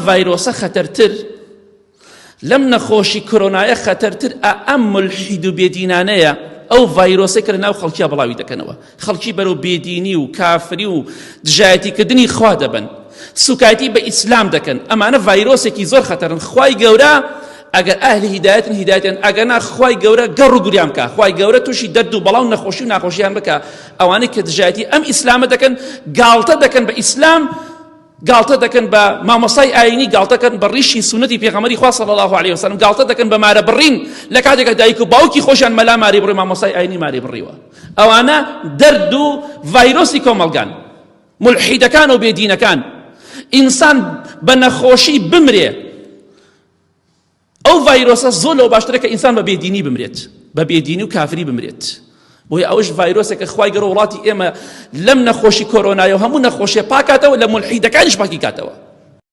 ڤایرۆسە خەتەرتر لەم نەخۆشی کۆرۆنایە خەتەرتر ئەم ملحید و بێدینانەیە ئەو ڤایرۆسە کە لەناو خەڵکیە بڵاوی دەکەنەوە خەڵکی بەرەو بێدینی و کافری و دژایەتیکردنی خوا دەبن سوکایەتی بە ئیسلام دەکەن ئەمانە ڤایرۆسێکی زۆر خەتەرن خوای گەورە ئەگەر ئەهلی هیدایەتن هیدایەتیان ئەگەنا خوای گەورە گەڕ و گوریان بکە خوای گەورە تووشی دەرد و بەڵاو نەخۆشی و ناخۆشیان بکە ئەوانەی کە دژایەتی ئەم ئیسلامە دەکەن گاڵتە دەکەن بە ئیسلام گاڵتە دەکەن بە مامۆستای ئاینی گاڵتە دەکەن بە ڕیشی سونەتی پێغەمبەری خوا صلی الله علیه وسلم گاڵتە دەکەن بە مارە بڕین لە کاتێکە دایک و باوکی خۆشیان مەلا ماری بڕی مامۆستای ئاینی ماری بڕیوە ئەوانە دەرد و ڤایرۆسی کۆمەڵگان ملحیدەکان و بێدینەکان ئینسان بە نەخۆشی بمرێ ئەو ڤایرۆسە زۆر لەو باشترە کە ئینسان بە بێدینی بمرێت بە بێدینی و کافری بمرێت بۆیە ئەوش ڤایرۆسێکە خوای گەورە وڵاتی ئێمە لەم نەخۆشی کۆرۆنایە و هەموو نەخۆشیە پاکاتەوە لە ملحیدەکانیش پاکی کاتەوە